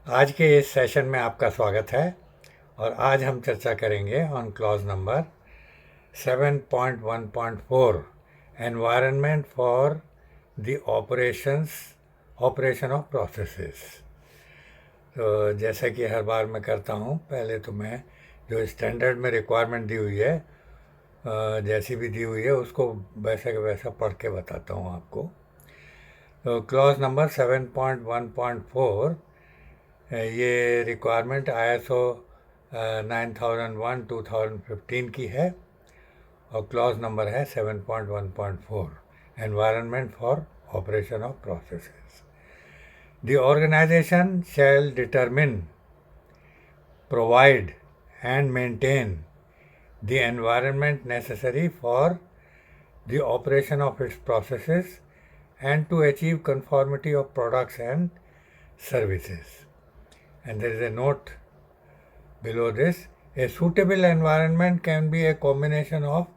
आज के इस सेशन में आपका स्वागत है और आज हम चर्चा करेंगे on clause number 7.1.4 environment for the operation of processes. तो जैसा कि हर बार मैं करता हूँ, पहले तो मैं जो स्टैंडर्ड में रिक्वायरमेंट दी हुई है, जैसी भी दी हुई है, उसको वैसा के वैसा पढ़ के बताता हूँ आपको। तो क्लॉज नंबर 7.1.4 ये रिक्वायरमेंट ISO 9001/2015 की है और क्लॉज नंबर है 7.1.4 environment for operation of processes. The organisation shall determine, provide and maintain the environment necessary for the operation of its processes and to achieve conformity of products and services. And there is a note below this. A suitable environment can be a combination of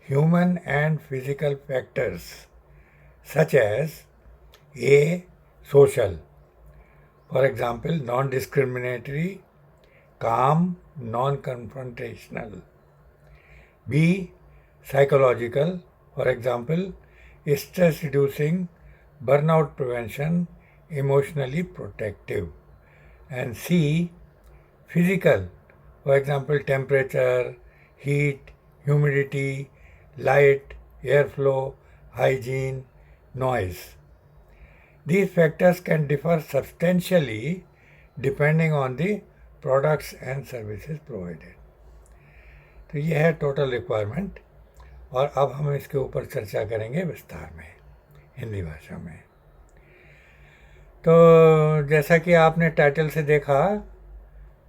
human and physical factors, such as A. Social, for example, non-discriminatory, calm, non-confrontational. B. Psychological, for example, stress reducing, burnout prevention, emotionally protective. And C. Physical, for example, temperature, heat, humidity, light, airflow, hygiene, noise. These factors can differ substantially depending on the products and services provided. तो ये है total requirement और अब हम इसके ऊपर चर्चा करेंगे विस्तार में हिंदी भाषा में। तो जैसा कि आपने टाइटल से देखा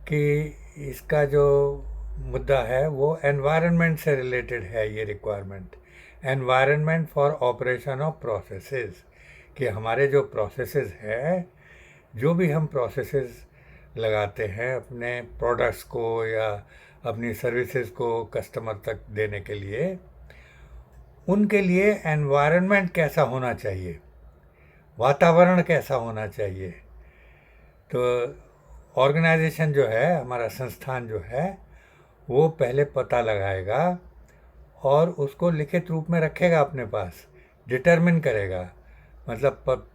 कि इसका जो मुद्दा है वो एनवायरनमेंट से रिलेटेड है। ये requirement environment for operation of processes, कि हमारे जो प्रोसेसेस है, जो भी हम प्रोसेसेस लगाते हैं अपने प्रोडक्ट्स को या अपनी सर्विसेज को कस्टमर तक देने के लिए, उनके लिए एनवायरनमेंट कैसा होना चाहिए, वातावरण कैसा होना चाहिए। तो ऑर्गेनाइजेशन जो है, हमारा संस्थान जो है, वो पहले पता लगाएगा और उसको लिखित रूप में रखेगा अपने पास, डिटरमिन करेगा, मतलब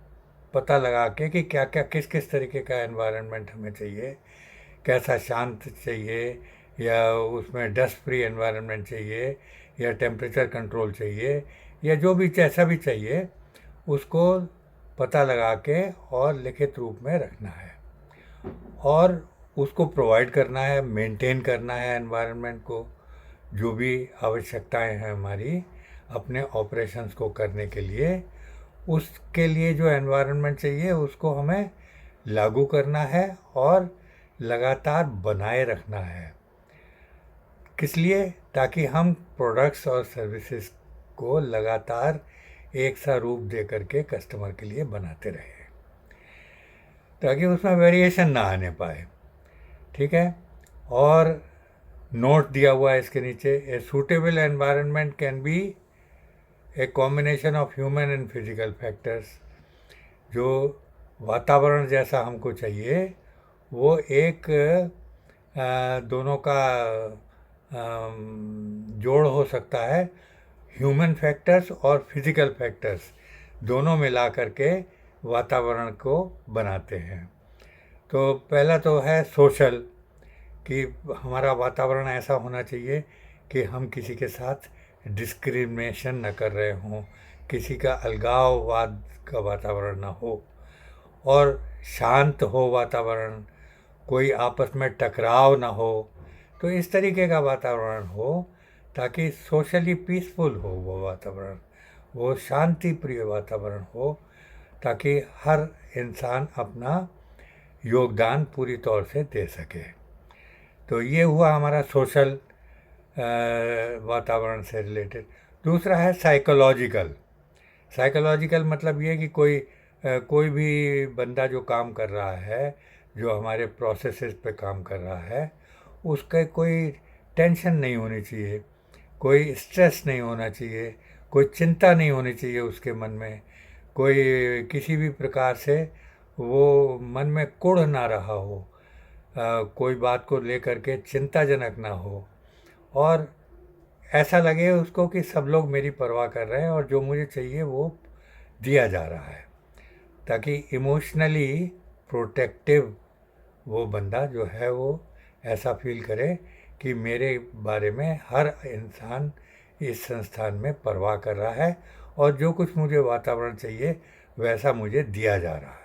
पता लगा के कि क्या क्या किस किस तरीके का एनवायरनमेंट हमें चाहिए, कैसा शांत चाहिए या उसमें डस्ट फ्री एनवायरनमेंट चाहिए या टेम्परेचर कंट्रोल चाहिए या जो भी जैसा भी चाहिए, उसको पता लगा के और लिखित रूप में रखना है और उसको प्रोवाइड करना है, मेंटेन करना है एनवायरनमेंट को। जो भी आवश्यकताएं हैं हमारी अपने ऑपरेशंस को करने के लिए, उसके लिए जो एनवायरनमेंट चाहिए उसको हमें लागू करना है और लगातार बनाए रखना है। किस लिए? ताकि हम प्रोडक्ट्स और सर्विसेज को लगातार एक सा रूप दे करके कस्टमर के लिए बनाते रहें, ताकि उसमें वेरिएशन ना आने पाए। ठीक है। और नोट दिया हुआ है इसके नीचे, a suitable environment can be a combination of human and physical factors. जो वातावरण जैसा हमको चाहिए वो एक दोनों का जोड़ हो सकता है, ह्यूमन फैक्टर्स और फिजिकल फैक्टर्स दोनों मिला करके वातावरण को बनाते हैं। तो पहला तो है सोशल, कि हमारा वातावरण ऐसा होना चाहिए कि हम किसी के साथ डिस्क्रिमिनेशन न कर रहे हों, किसी का अलगाववाद का वातावरण ना हो, और शांत हो वातावरण, कोई आपस में टकराव ना हो। तो इस तरीके का वातावरण हो ताकि सोशली पीसफुल हो वो वातावरण, वो शांति प्रिय वातावरण हो, ताकि हर इंसान अपना योगदान पूरी तौर से दे सके। तो ये हुआ हमारा सोशल वातावरण से रिलेटेड। दूसरा है साइकोलॉजिकल। साइकोलॉजिकल मतलब ये कि कोई भी बंदा जो काम कर रहा है, जो हमारे प्रोसेसेस पे काम कर रहा है, उसका कोई टेंशन नहीं होनी चाहिए, कोई स्ट्रेस नहीं होना चाहिए, कोई चिंता नहीं होनी चाहिए उसके मन में, कोई किसी भी प्रकार से वो मन में कुढ़ ना रहा हो, कोई बात को लेकर के चिंताजनक ना हो, और ऐसा लगे उसको कि सब लोग मेरी परवाह कर रहे हैं और जो मुझे चाहिए वो दिया जा रहा है, ताकि इमोशनली प्रोटेक्टिव वो बंदा जो है वो ऐसा फील करे कि मेरे बारे में हर इंसान इस संस्थान में परवाह कर रहा है और जो कुछ मुझे वातावरण चाहिए वैसा मुझे दिया जा रहा है।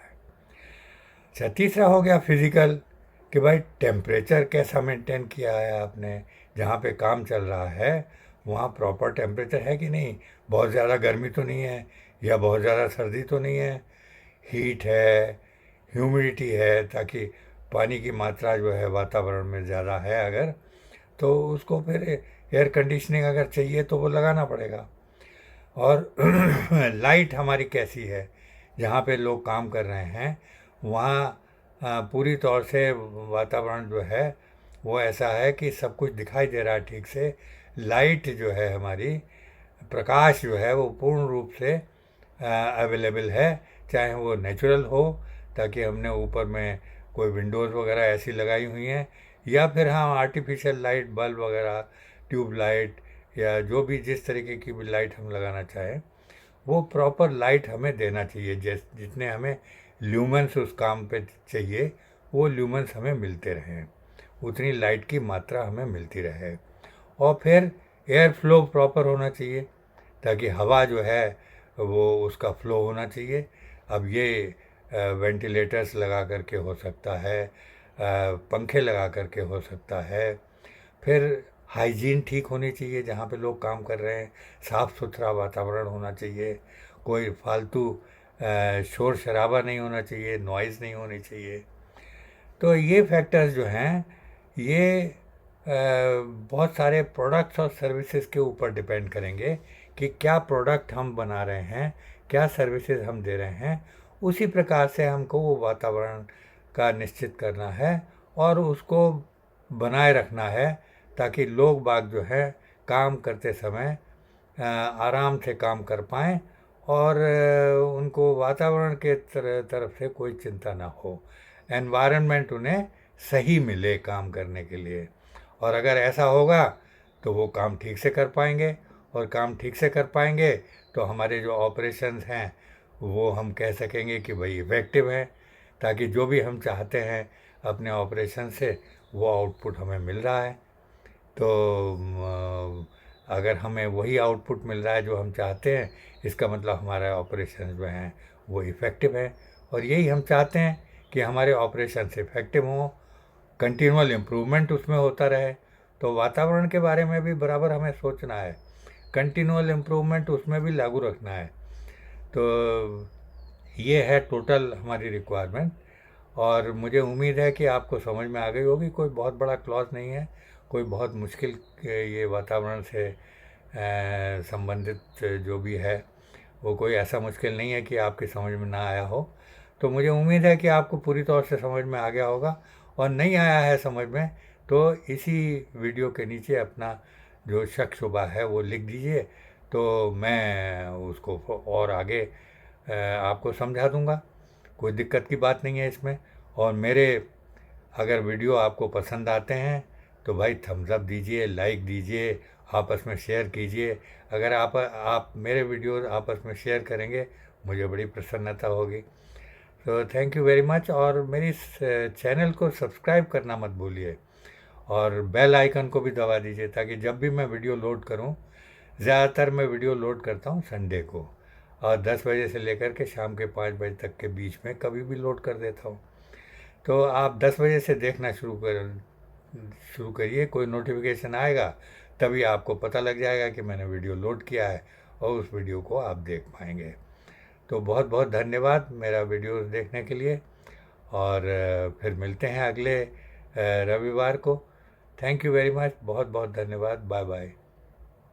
अच्छा, तीसरा हो गया फिज़िकल, कि भाई टेम्परेचर कैसा मेंटेन किया है आपने, जहाँ पे काम चल रहा है वहाँ प्रॉपर टेम्परेचर है कि नहीं, बहुत ज़्यादा गर्मी तो नहीं है या बहुत ज़्यादा सर्दी तो नहीं है, हीट है, ह्यूमिडिटी है, ताकि पानी की मात्रा जो है वातावरण में ज़्यादा है अगर, तो उसको फिर एयर कंडीशनिंग अगर चाहिए तो वो लगाना पड़ेगा। और लाइट हमारी कैसी है, जहाँ पे लोग काम कर रहे हैं वहाँ पूरी तौर से वातावरण जो है वो ऐसा है कि सब कुछ दिखाई दे रहा है ठीक से, लाइट जो है हमारी, प्रकाश जो है वो पूर्ण रूप से अवेलेबल है, चाहे वो नेचुरल हो, ताकि हमने ऊपर में कोई विंडोज़ वगैरह ऐसी लगाई हुई हैं, या फिर हाँ आर्टिफिशियल लाइट, बल्ब वगैरह, ट्यूब लाइट, या जो भी जिस तरीके की भी लाइट हम लगाना चाहें वो प्रॉपर लाइट हमें देना चाहिए। जितने हमें ल्यूमेंस उस काम पे चाहिए वो ल्यूमेंस हमें मिलते रहें, उतनी लाइट की मात्रा हमें मिलती रहे। और फिर एयर फ्लो प्रॉपर होना चाहिए, ताकि हवा जो है वो उसका फ्लो होना चाहिए। अब ये वेंटिलेटर्स लगा करके हो सकता है, पंखे लगा करके हो सकता है, फिर हाइजीन ठीक होनी चाहिए जहाँ पे लोग काम कर रहे हैं, साफ़ सुथरा वातावरण होना चाहिए, कोई फालतू शोर शराबा नहीं होना चाहिए, नॉइज़ नहीं होनी चाहिए। तो ये फैक्टर्स जो हैं ये बहुत सारे प्रोडक्ट्स और सर्विसेज के ऊपर डिपेंड करेंगे कि क्या प्रोडक्ट हम बना रहे हैं, क्या सर्विसेज हम दे रहे हैं, उसी प्रकार से हमको वो वातावरण का निश्चित करना है और उसको बनाए रखना है, ताकि लोग बाग जो है काम करते समय आराम से काम कर पाएँ और उनको वातावरण के तरफ से कोई चिंता ना हो, एनवायरनमेंट उन्हें सही मिले काम करने के लिए। और अगर ऐसा होगा तो वो काम ठीक से कर पाएंगे, और काम ठीक से कर पाएंगे तो हमारे जो ऑपरेशंस हैं वो हम कह सकेंगे कि भाई इफ़ेक्टिव हैं, ताकि जो भी हम चाहते हैं अपने ऑपरेशन से वो आउटपुट हमें मिल रहा है। तो अगर हमें वही आउटपुट मिल रहा है जो हम चाहते हैं, इसका मतलब हमारे ऑपरेशन जो हैं वो इफ़ेक्टिव है, और यही हम चाहते हैं कि हमारे ऑपरेशन इफ़ेक्टिव हों, कंटिन्यूअल इम्प्रूवमेंट उसमें होता रहे। तो वातावरण के बारे में भी बराबर हमें सोचना है, कंटिन्यूअल इम्प्रूवमेंट उसमें भी लागू रखना है। तो ये है टोटल हमारी रिक्वायरमेंट, और मुझे उम्मीद है कि आपको समझ में आ गई होगी। कोई बहुत बड़ा क्लॉज नहीं है, कोई बहुत मुश्किल ये वातावरण से संबंधित जो भी है वो कोई ऐसा मुश्किल नहीं है कि आपकी समझ में ना आया हो। तो मुझे उम्मीद है कि आपको पूरी तौर से समझ में आ गया होगा, और नहीं आया है समझ में तो इसी वीडियो के नीचे अपना जो शक शुबा है वो लिख दीजिए, तो मैं उसको और आगे आपको समझा दूंगा। कोई दिक्कत की बात नहीं है इसमें। और मेरे अगर वीडियो आपको पसंद आते हैं तो भाई थम्स अप दीजिए, लाइक दीजिए, आपस में शेयर कीजिए। अगर आप मेरे वीडियो आपस में शेयर करेंगे मुझे बड़ी प्रसन्नता होगी। तो थैंक यू वेरी मच, और मेरी इस चैनल को सब्सक्राइब करना मत भूलिए, और बेल आइकन को भी दबा दीजिए, ताकि जब भी मैं वीडियो लोड करूं, ज़्यादातर मैं वीडियो लोड करता हूं संडे को, और 10 बजे से लेकर के शाम के 5 बजे तक के बीच में कभी भी लोड कर देता हूं। तो आप 10 बजे से देखना शुरू करिए, कोई नोटिफिकेशन आएगा तभी आपको पता लग जाएगा कि मैंने वीडियो लोड किया है, और उस वीडियो को आप देख पाएंगे। तो बहुत बहुत धन्यवाद मेरा वीडियो देखने के लिए, और फिर मिलते हैं अगले रविवार को। थैंक यू वेरी मच, बहुत बहुत धन्यवाद, बाय बाय।